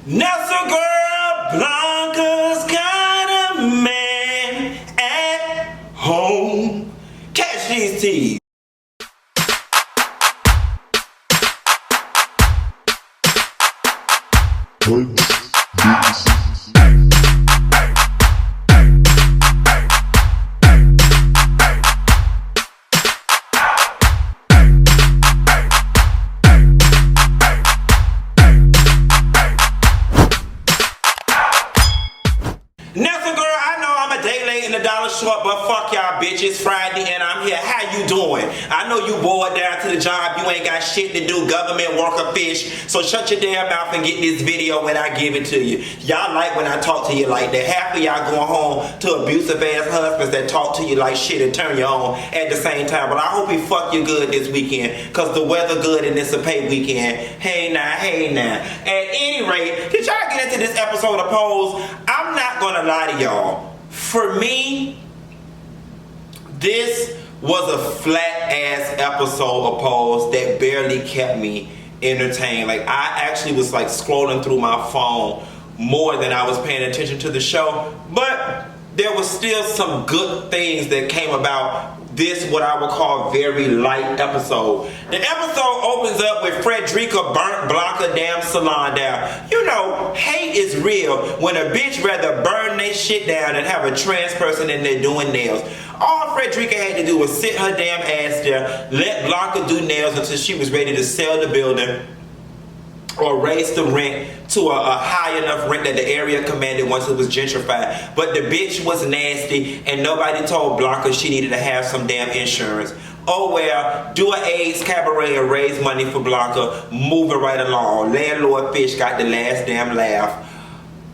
Nestle girl Blanca's got a man at home. Catch these teas. Nestle girl, I know I'm a day late and a dollar short, but fuck y'all bitches. Friday and I'm here. How you doing? I know you bored down to the job. You ain't got shit to do. Government worker fish. So shut your damn mouth and get this video when I give it to you. Y'all like when I talk to you like that. Half of y'all going home to abusive ass husbands that talk to you like shit and turn you on at the same time. But I hope he fuck you good this weekend, cause the weather good and it's a pay weekend. Hey now, hey now. At any rate, did y'all get into this episode of Pose? I'm not gonna lie to y'all. For me, this was a flat ass episode of Pose that barely kept me entertained. Like, I actually was like scrolling through my phone more than I was paying attention to the show, but there was still some good things that came about this, what I would call, very light episode. The episode opens up with Frederica burnt Blanca damn salon down. You know, hate is real when a bitch rather burn they shit down than have a trans person in there doing nails. All Frederica had to do was sit her damn ass there, let Blanca do nails until she was ready to sell the building or raise the rent to a high enough rent that the area commanded once it was gentrified. But the bitch was nasty and nobody told Blanca she needed to have some damn insurance. Oh well, do an AIDS cabaret and raise money for Blanca. Moving right along. Landlord Fish got the last damn laugh.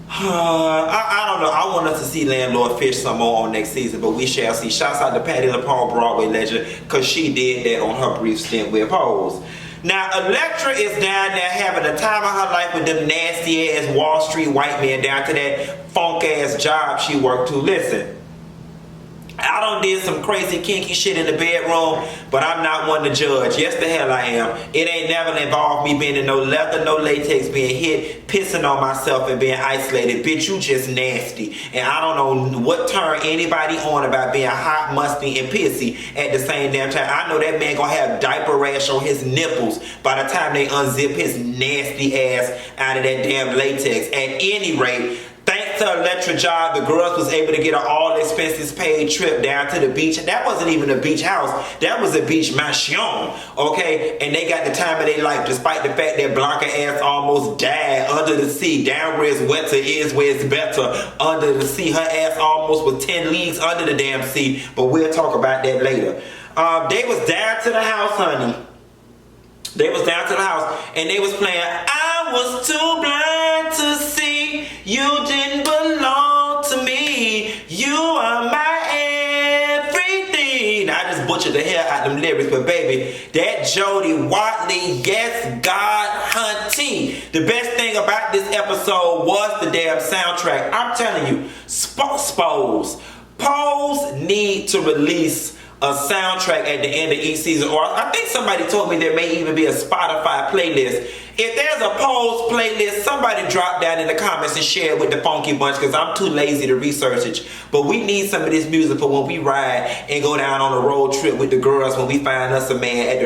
I don't know. I want us to see Landlord Fish some more on next season, but we shall see. Shouts out to Patti LuPone, Broadway legend, because she did that on her brief stint with Pose. Now, Elektra is down there having the time of her life with them nasty ass Wall Street white men down to that funk ass job she worked to. Listen, I done did some crazy kinky shit in the bedroom, but I'm not one to judge. Yes, the hell I am. It ain't never involved me being in no leather, no latex, being hit, pissing on myself and being isolated. Bitch, you just nasty. And I don't know what turn anybody on about being hot, musty, and pissy at the same damn time. I know that man gonna have diaper rash on his nipples by the time they unzip his nasty ass out of that damn latex. At any rate, thanks to Elektra job, the girls was able to get an all expenses paid trip down to the beach. That wasn't even a beach house. That was a beach mansion, okay? And they got the time of their life, despite the fact that Blanca ass almost died under the sea. Down where it's wetter is where it's better. Under the sea, her ass almost was 10 leagues under the damn sea. But we'll talk about that later. They was down to the house, honey. They was down to the house and they was playing I Was Too Blind to See You Didn't Belong to Me. You are my everything. I just butchered the hell out of them lyrics, but baby, that Jody Watley, yes, God hunting. The best thing about this episode was the damn soundtrack. I'm telling you, Pose need to release a soundtrack at the end of each season, or I think somebody told me there may even be a Spotify playlist. If there's a Pose playlist, somebody drop down in the comments and share it with the Funky Bunch, because I'm too lazy to research it. But we need some of this music for when we ride and go down on a road trip with the girls when we find us a man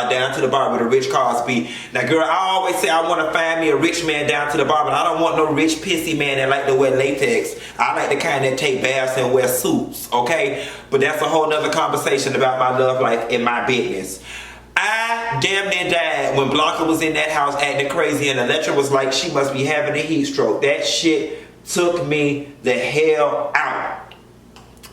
down to the bar with a rich Cosby. Now girl, I always say I want to find me a rich man down to the bar, but I don't want no rich pissy man that like to wear latex. I like the kind that take baths and wear suits, okay? But that's a whole nother conversation about my love life and my business. I damn near died when Blanca was in that house acting crazy and Elektra was like she must be having a heat stroke. That shit took me the hell out.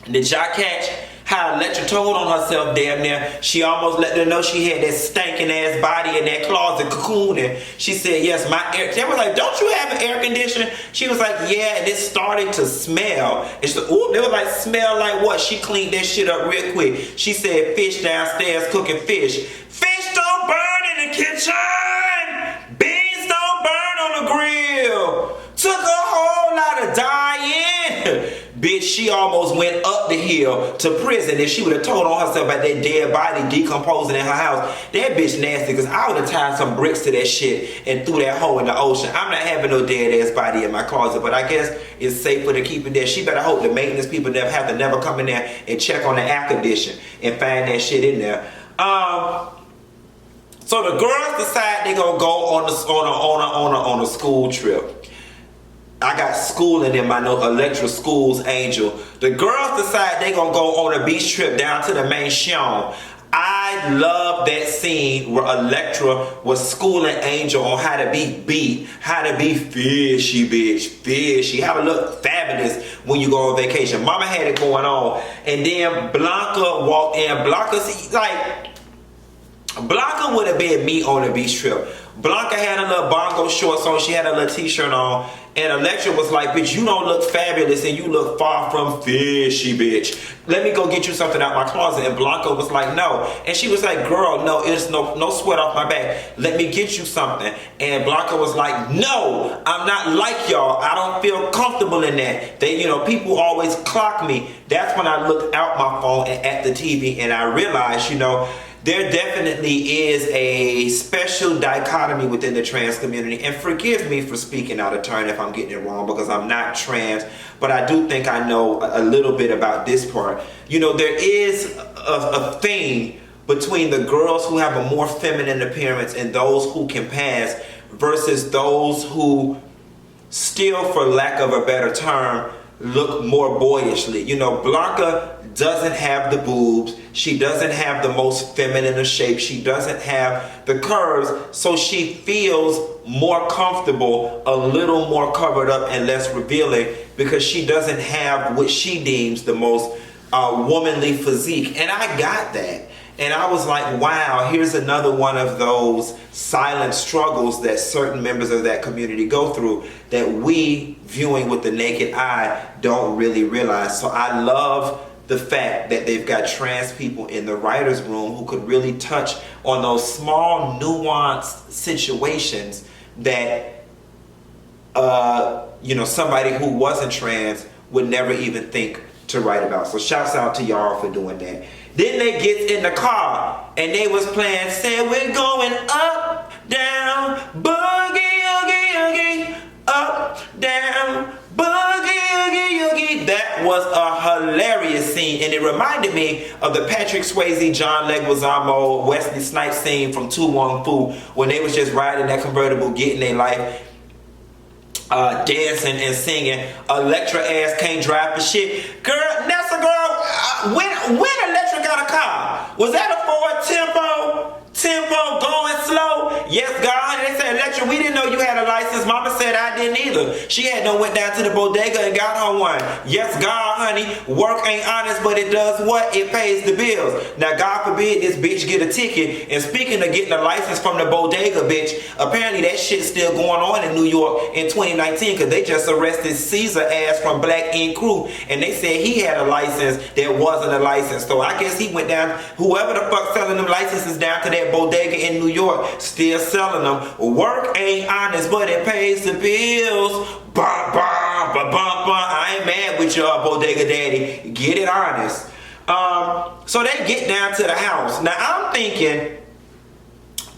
Did y'all catch how Elektra told on herself damn near? She almost let them know she had that stinking ass body in that closet cocoon, and she said, yes, my air. They was like, don't you have an air conditioner? She was like, yeah, and it started to smell. And she said, ooh, they was like, smell like what? She cleaned that shit up real quick. She said, fish downstairs cooking fish. Fish don't burn in the kitchen. Beans don't burn on the grill. Took a whole lot of dying. Bitch, she almost went up the hill to prison. If she would have told on herself about that dead body decomposing in her house, that bitch nasty, because I would have tied some bricks to that shit and threw that hole in the ocean. I'm not having no dead ass body in my closet, but I guess it's safer to keep it there. She better hope the maintenance people never have to never come in there and check on the air condition and find that shit in there. So the girls decide they gonna go on a school trip. I got schooling in my Elektra Schools Angel. The girls decide they gonna go on a beach trip down to the mansion. I love that scene where Elektra was schooling Angel on how to be beat, how to be fishy, bitch, fishy, how to look fabulous when you go on vacation. Mama had it going on, and then Blanca walked in. Blanca would have been me on a beach trip. Blanca had a little bongo shorts on, she had a little t-shirt on, and Elektra was like, bitch, you don't look fabulous and you look far from fishy, bitch. Let me go get you something out my closet. And Blanca was like, no. And she was like, girl, no, it's no sweat off my back. Let me get you something. And Blanca was like, no, I'm not like y'all. I don't feel comfortable in that. People always clock me. That's when I looked out my phone and at the TV and I realized, there definitely is a special dichotomy within the trans community. And forgive me for speaking out of turn if I'm getting it wrong, because I'm not trans, but I do think I know a little bit about this part. There is a thing between the girls who have a more feminine appearance and those who can pass versus those who still, for lack of a better term, look more boyishly. Blanca doesn't have the boobs. She doesn't have the most feminine of shape. She doesn't have the curves. So she feels more comfortable, a little more covered up and less revealing, because she doesn't have what she deems the most womanly physique. And I got that. And I was like, wow, here's another one of those silent struggles that certain members of that community go through that we, viewing with the naked eye, don't really realize. So I love the fact that they've got trans people in the writer's room who could really touch on those small, nuanced situations that, somebody who wasn't trans would never even think to write about. So shouts out to y'all for doing that. Then they get in the car and they was playing, said we're going up, down, boogie, oogie, oogie, up, down, boogie, oogie, oogie. That was a hilarious scene, and it reminded me of the Patrick Swayze, John Leguizamo, Wesley Snipes scene from 2 Wong Fu when they was just riding that convertible, getting their life, dancing and singing. Elektra ass can't drive for shit. Girl, that's a girl. When Elektra got a car, was that a Ford Tempo going slow? Yes, God. They said, Elektra, we didn't know you had a license. Mama said I didn't either. She had no went down to the bodega and got her one. Yes, God, honey. Work ain't honest, but it does what? It pays the bills. Now, God forbid this bitch get a ticket. And speaking of getting a license from the bodega, bitch, apparently that shit's still going on in New York in 2019 because they just arrested Caesar ass from Black Ink Crew, and they said he had a license that wasn't a license. So I guess he went down, whoever the fuck selling them licenses down to that bodega in New York, still selling them. Work ain't honest, but it pays the bills. Bum, bum, bum, bum, bum. I ain't mad with your bodega daddy. Get it honest. So they get down to the house. Now I'm thinking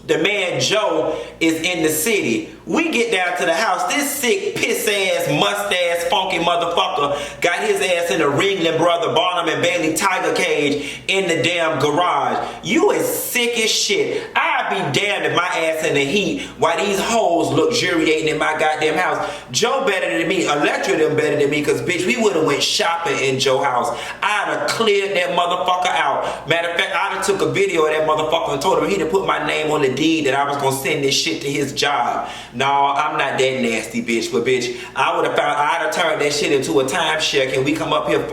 the man Joe is in the city. We get down to the house. This sick, piss ass, must ass, funky motherfucker got his ass in a Ringling Brother, Barnum and Bailey tiger cage in the damn garage. You is sick as shit. I'd be damned if my ass in the heat while these hoes luxuriating in my goddamn house. Joe better than me. Elektra them better than me, because bitch, we would have went shopping in Joe's house. I'd have cleared that motherfucker out. Matter of fact, I'd have took a video of that motherfucker and told him he'd have put my name on the deed that I was gonna send this shit to his job. No, I'm not that nasty, bitch. But bitch, I'd have turned that shit into a timeshare. Can we come up here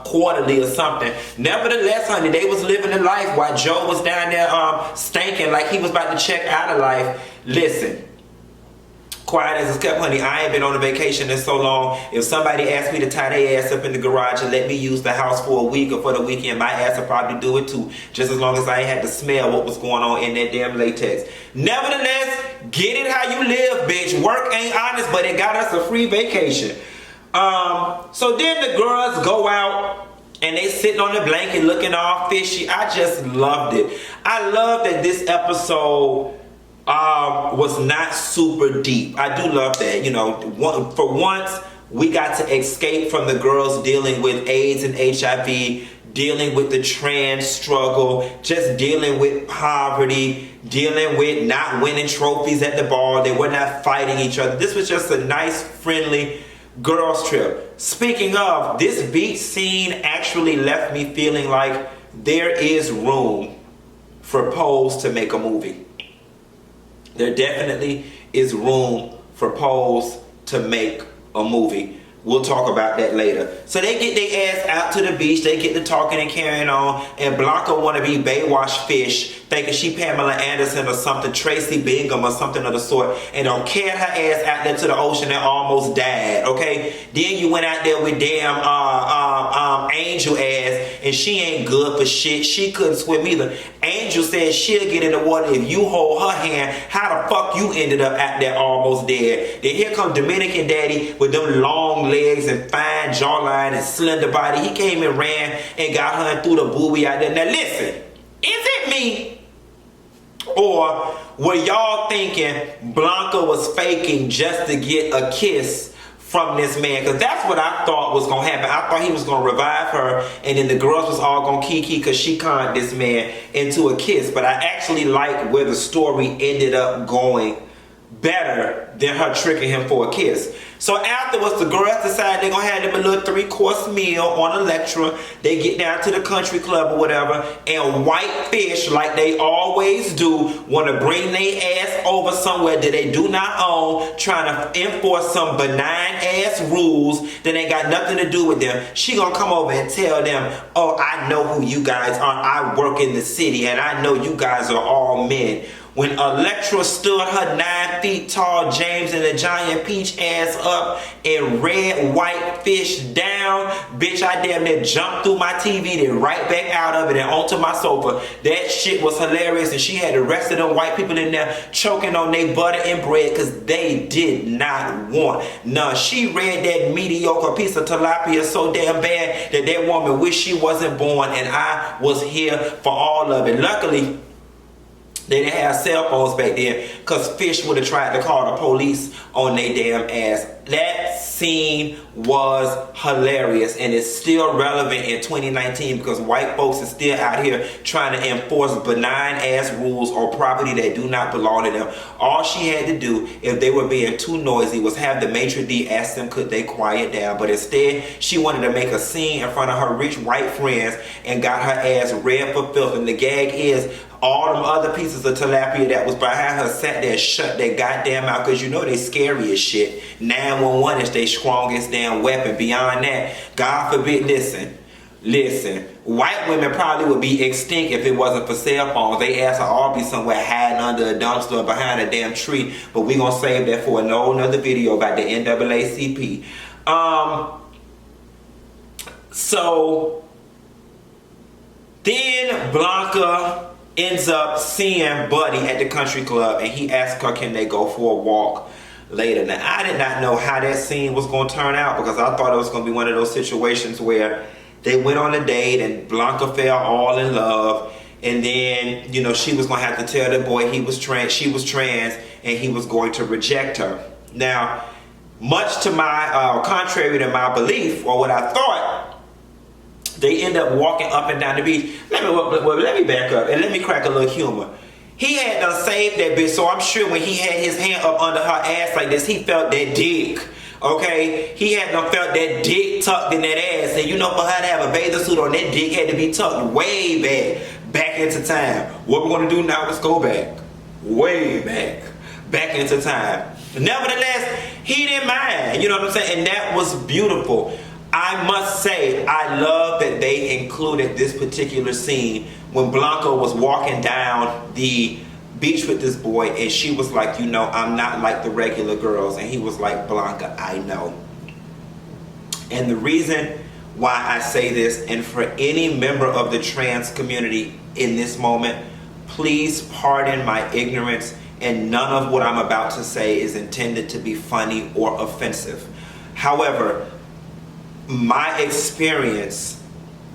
quarterly or something? Nevertheless, honey, they was living the life while Joe was down there stinking like he was about to check out of life. Listen, quiet as it's kept, honey. I ain't been on a vacation in so long. If somebody asked me to tie their ass up in the garage and let me use the house for a week or for the weekend, my ass would probably do it too. Just as long as I ain't had to smell what was going on in that damn latex. Nevertheless, get it how you live, bitch. Work ain't honest, but it got us a free vacation. So then the girls go out and they sitting on the blanket looking all fishy. I just loved it. I love that this episode was not super deep. I do love that. You know, for once we got to escape from the girls dealing with AIDS and HIV, dealing with the trans struggle, just dealing with poverty, dealing with not winning trophies at the ball. They were not fighting each other. This was just a nice, friendly girls trip. Speaking of, this beach scene actually left me feeling like there is room for Pose to make a movie. There definitely is room for Pose to make a movie. We'll talk about that later. So they get their ass out to the beach. They get to talking and carrying on. And Blanca want to be Baywatch fish, thinking she Pamela Anderson or something, Tracy Bingham or something of the sort. And don't carry her ass out there to the ocean and almost died, okay? Then you went out there with damn Angel ass, and she ain't good for shit. She couldn't swim either. Angel said she'll get in the water if you hold her hand. How the fuck you ended up out there almost dead? Then here comes Dominican Daddy with them long legs and fine jawline and slender body. He came and ran and got her and threw the booby out there. Now listen, is it me? Or were y'all thinking Blanca was faking just to get a kiss from this man? Because that's what I thought was going to happen. I thought he was going to revive her and then the girls was all going to kiki because she conned this man into a kiss. But I actually like where the story ended up going better than her tricking him for a kiss. So afterwards, the girls decide they're going to have them a little 3-course meal on Elektra. They get down to the country club or whatever, and white fish, like they always do, want to bring their ass over somewhere that they do not own, trying to enforce some benign-ass rules that ain't got nothing to do with them. She going to come over and tell them, oh, I know who you guys are. I work in the city, and I know you guys are all men. When Elektra stood her 9 feet tall James and the Giant Peach ass up and red white fish down, bitch, I damn near jumped through my TV, then right back out of it and onto my sofa. That shit was hilarious, and she had the rest of them white people in there choking on their butter and bread because they did not want none. She read that mediocre piece of tilapia so damn bad that that woman wished she wasn't born, and I was here for all of it. Luckily, they didn't have cell phones back then because fish would have tried to call the police on their damn ass. That scene was hilarious, and it's still relevant in 2019 because white folks are still out here trying to enforce benign ass rules on property that do not belong to them. All she had to do, if they were being too noisy, was have the maitre d' ask them could they quiet down. But instead, she wanted to make a scene in front of her rich white friends and got her ass red for filth. And the gag is, all them other pieces of tilapia that was behind her sat there, shut their goddamn mouth, because you know they scary as shit. 911 is their strongest damn weapon. Beyond that, God forbid, listen, white women probably would be extinct if it wasn't for cell phones. They ass will all be somewhere hiding under a dumpster or behind a damn tree. But we gonna save that for another video about the NAACP. So then Blanca ends up seeing Buddy at the country club, and he asks her, can they go for a walk later? Now, I did not know how that scene was going to turn out because I thought it was going to be one of those situations where they went on a date and Blanca fell all in love, and then, you know, she was going to have to tell the boy she was trans, and he was going to reject her. Now, much to my, contrary to my belief, or what I thought, they end up walking up and down the beach. Let me back up and let me crack a little humor. He had done saved that bitch, so I'm sure when he had his hand up under her ass like this, he felt that dick. Okay? He had done felt that dick tucked in that ass. And you know, for her to have a bathing suit on, that dick had to be tucked way back into time. What we're going to do now is go back. Way back into time. Nevertheless, he didn't mind. You know what I'm saying? And that was beautiful. I must say, I love that they included this particular scene when Blanca was walking down the beach with this boy, and she was like, you know, I'm not like the regular girls. And he was like, Blanca, I know. And the reason why I say this, and for any member of the trans community in this moment, please pardon my ignorance, and none of what I'm about to say is intended to be funny or offensive. However, my experience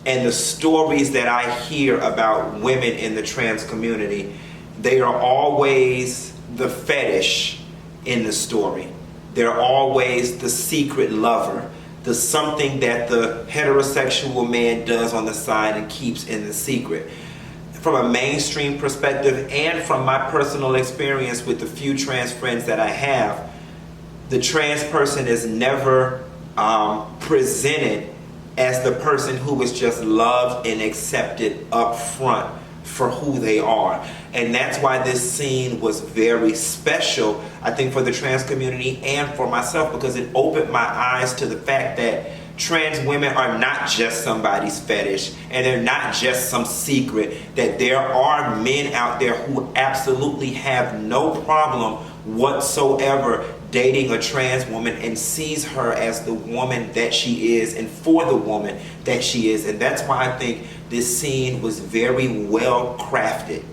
and the stories that I hear about women in the trans community, they are always the fetish in the story. They're always the secret lover, the something that the heterosexual man does on the side and keeps in the secret. From a mainstream perspective and from my personal experience with the few trans friends that I have, the trans person is never presented as the person who is just loved and accepted up front for who they are. And that's why this scene was very special, I think, for the trans community and for myself, because it opened my eyes to the fact that trans women are not just somebody's fetish, and they're not just some secret, that there are men out there who absolutely have no problem whatsoever dating a trans woman and sees her as the woman that she is and for the woman that she is. And that's why I think this scene was very well crafted,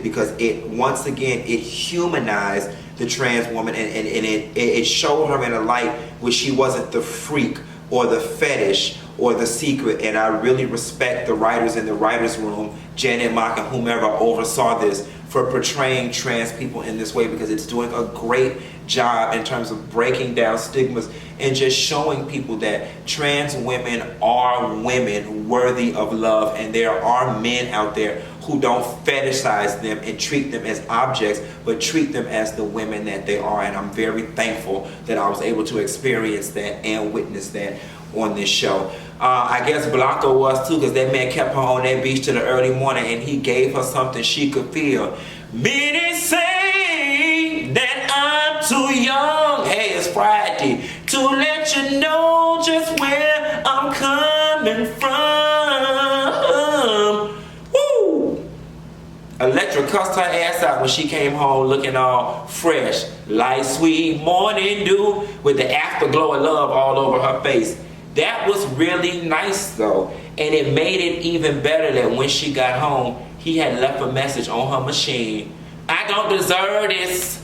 because it, once again, it humanized the trans woman, and it showed her in a light where she wasn't the freak or the fetish or the secret. And I really respect the writers in the writers' room, Janet Mock and whomever oversaw this, for portraying trans people in this way, because it's doing a great job in terms of breaking down stigmas and just showing people that trans women are women worthy of love, and there are men out there who don't fetishize them and treat them as objects, but treat them as the women that they are. And I'm very thankful that I was able to experience that and witness that on this show. I guess Blanca was too, because that man kept her on that beach till the early morning, and he gave her something she could feel. Many say that I'm too young, hey, it's Friday, to let you know just where I'm coming from. Woo! Elektra cussed her ass out when she came home looking all fresh, like sweet morning dew, with the afterglow of love all over her face. That was really nice though, and it made it even better that when she got home, he had left a message on her machine. I don't deserve this.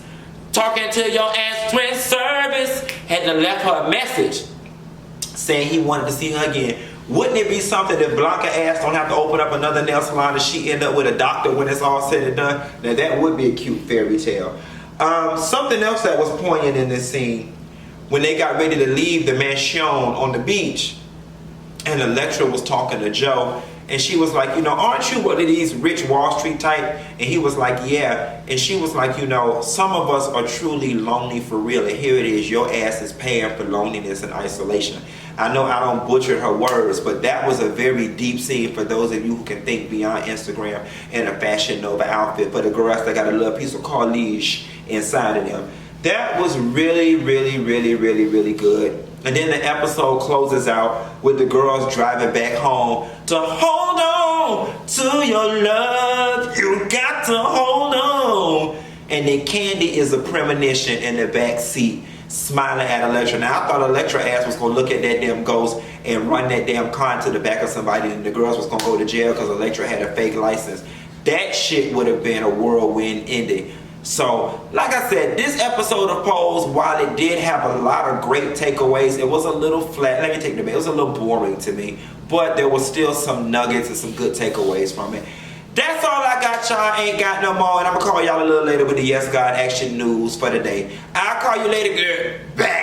Talking to your answering service. Had to left her a message saying he wanted to see her again. Wouldn't it be something if Blanca ass don't have to open up another nail salon and she end up with a doctor when it's all said and done? Now that would be a cute fairy tale. Something else that was poignant in this scene, when they got ready to leave the mansion on the beach, and Elektra was talking to Joe, and she was like, you know, aren't you one of these rich Wall Street type? And he was like, yeah. And she was like, you know, some of us are truly lonely for real, and here it is, your ass is paying for loneliness and isolation. I know I don't butcher her words, but that was a very deep scene for those of you who can think beyond Instagram and a Fashion Nova outfit, for the girls that got a little piece of cartilage inside of them. That was really, really, really, really, really good. And then the episode closes out with the girls driving back home to hold on to your love. You got to hold on. And then Candy is a premonition in the back seat, smiling at Elektra. Now I thought Elektra ass was gonna look at that damn ghost and run that damn car into the back of somebody, and the girls was gonna go to jail because Elektra had a fake license. That shit would have been a whirlwind ending. So, like I said, this episode of Pose, while it did have a lot of great takeaways, it was a little flat. Let me take the bait. It was a little boring to me, but there was still some nuggets and some good takeaways from it. That's all I got, y'all. Ain't got no more, and I'm gonna call y'all a little later with the Yes God Action News for the day. I'll call you later, girl. Bye.